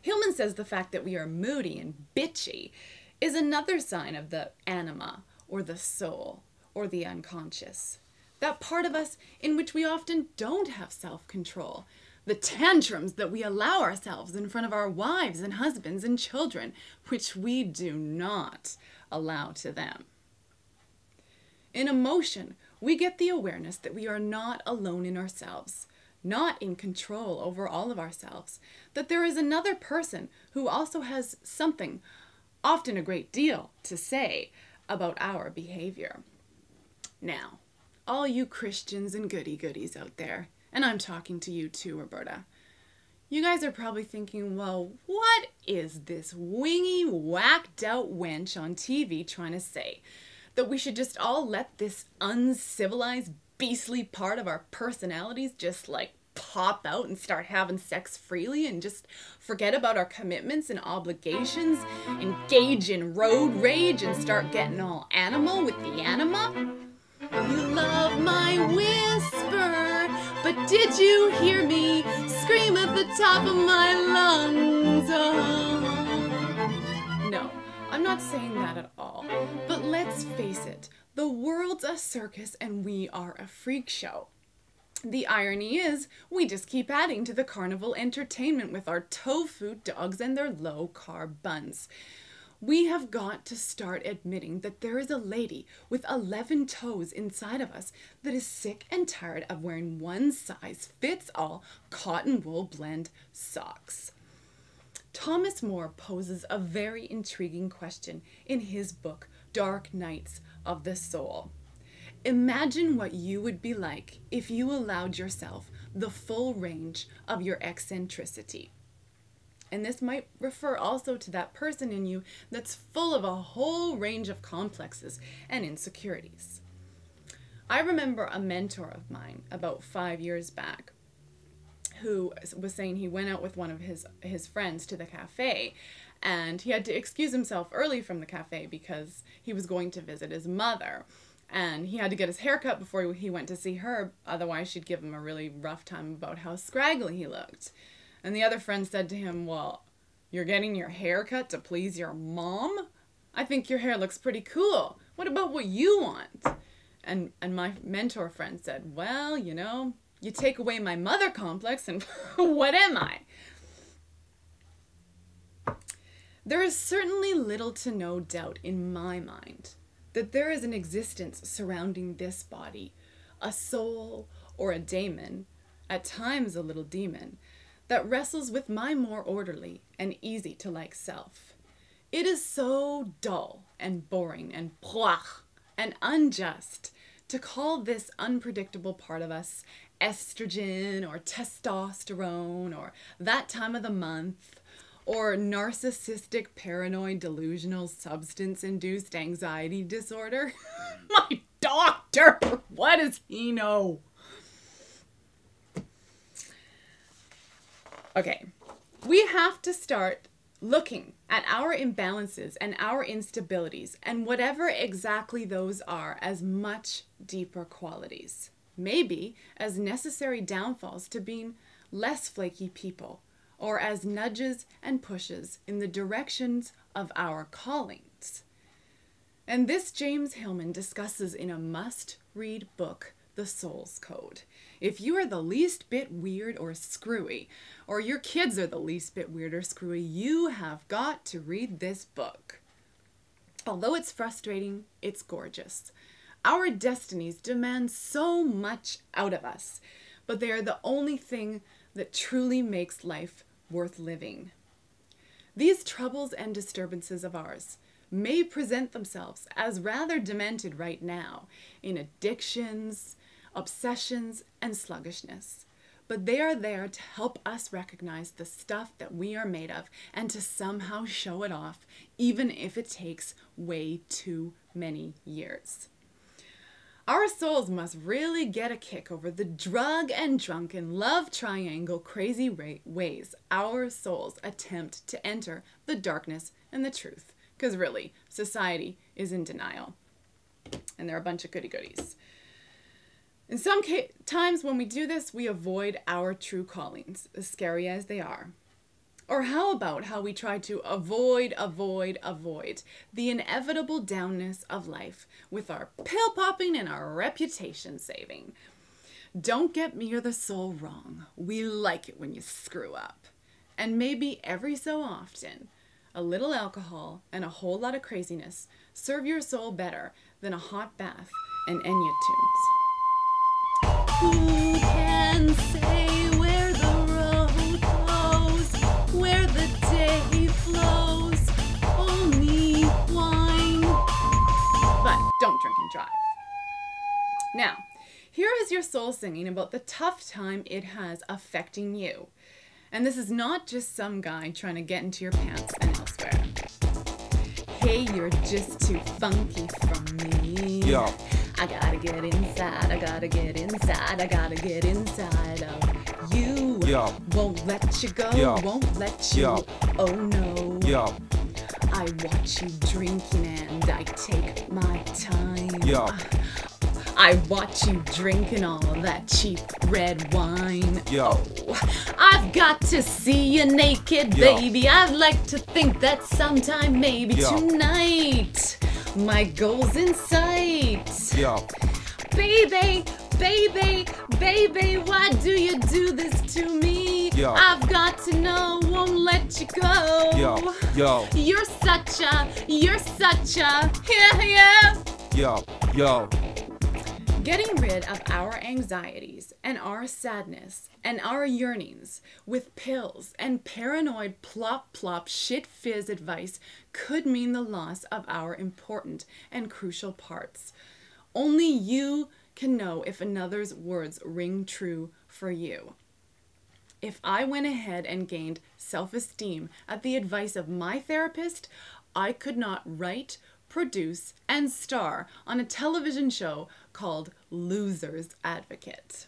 Hillman says the fact that we are moody and bitchy is another sign of the anima, or the soul, or the unconscious. That part of us in which we often don't have self-control. The tantrums that we allow ourselves in front of our wives and husbands and children, which we do not allow to them. In emotion, we get the awareness that we are not alone in ourselves, not in control over all of ourselves, that there is another person who also has something, often a great deal, to say about our behavior. Now, all you Christians and goody-goodies out there, and I'm talking to you too, Roberta, you guys are probably thinking, well, what is this wingy, whacked-out wench on TV trying to say? That we should just all let this uncivilized, beastly part of our personalities just like pop out and start having sex freely and just forget about our commitments and obligations, engage in road rage and start getting all animal with the anima? You love my whisper, but did you hear me scream at the top of my lungs? Oh. No, I'm not saying that at all. But let's face it, the world's a circus and we are a freak show. The irony is, we just keep adding to the carnival entertainment with our tofu dogs and their low-carb buns. We have got to start admitting that there is a lady with 11 toes inside of us that is sick and tired of wearing one-size-fits-all cotton wool blend socks. Thomas More poses a very intriguing question in his book, Dark Nights of the Soul. Imagine what you would be like if you allowed yourself the full range of your eccentricity. And this might refer also to that person in you that's full of a whole range of complexes and insecurities. I remember a mentor of mine about 5 years back who was saying he went out with one of his friends to the cafe, and he had to excuse himself early from the cafe because he was going to visit his mother. And he had to get his hair cut before he went to see her, otherwise she'd give him a really rough time about how scraggly he looked. And the other friend said to him, well, you're getting your hair cut to please your mom? I think your hair looks pretty cool. What about what you want? And my mentor friend said, well, you know, you take away my mother complex and what am I? There is certainly little to no doubt in my mind that there is an existence surrounding this body, a soul or a daemon, at times a little demon, that wrestles with my more orderly and easy to like self. It is so dull and boring and plach and unjust to call this unpredictable part of us estrogen or testosterone or that time of the month or narcissistic paranoid delusional substance-induced anxiety disorder. My doctor, what does he know? Okay, we have to start looking at our imbalances and our instabilities and whatever exactly those are as much deeper qualities. Maybe as necessary downfalls to being less flaky people, or as nudges and pushes in the directions of our callings. And this James Hillman discusses in a must-read book, The Soul's Code. If you are the least bit weird or screwy, or your kids are the least bit weird or screwy, you have got to read this book. Although it's frustrating, it's gorgeous. Our destinies demand so much out of us, but they are the only thing that truly makes life worth living. These troubles and disturbances of ours may present themselves as rather demented right now in addictions, obsessions, and sluggishness, but they are there to help us recognize the stuff that we are made of and to somehow show it off, even if it takes way too many years. Our souls must really get a kick over the drug and drunken love triangle crazy ways our souls attempt to enter the darkness and the truth. Because really, society is in denial. And they're a bunch of goody-goodies. In some times when we do this, we avoid our true callings, as scary as they are. Or how about how we try to avoid the inevitable downness of life with our pill popping and our reputation saving? Don't get me or the soul wrong. We like it when you screw up. And maybe every so often, a little alcohol and a whole lot of craziness serve your soul better than a hot bath and Enya tunes. Who can say where the road goes, where the day flows? Only wine. But don't drink and drive. Now, here is your soul singing about the tough time it has affecting you. And this is not just some guy trying to get into your pants and elsewhere. Hey, you're just too funky for me. Yo. I gotta get inside, I gotta get inside, I gotta get inside of you. Yo. Won't let you go, Yo. won't let you. Yo. Oh no. Yo. I watch you drinking and I take my time. Yo. I watch you drinking all that cheap red wine. Yo. Oh, I've got to see you naked, Yo. baby. I'd like to think that sometime, maybe Yo. tonight, my goal's in sight. Yo. Baby, baby, baby, why do you do this to me? Yo. I've got to know, won't let you go. Yo. Yo. You're such a, yeah. Yo. Yo. Getting rid of our anxieties and our sadness and our yearnings with pills and paranoid plop shit fizz advice could mean the loss of our important and crucial parts. Only you can know if another's words ring true for you. If I went ahead and gained self-esteem at the advice of my therapist, I could not write, produce, and star on a television show called Loser's Advocate.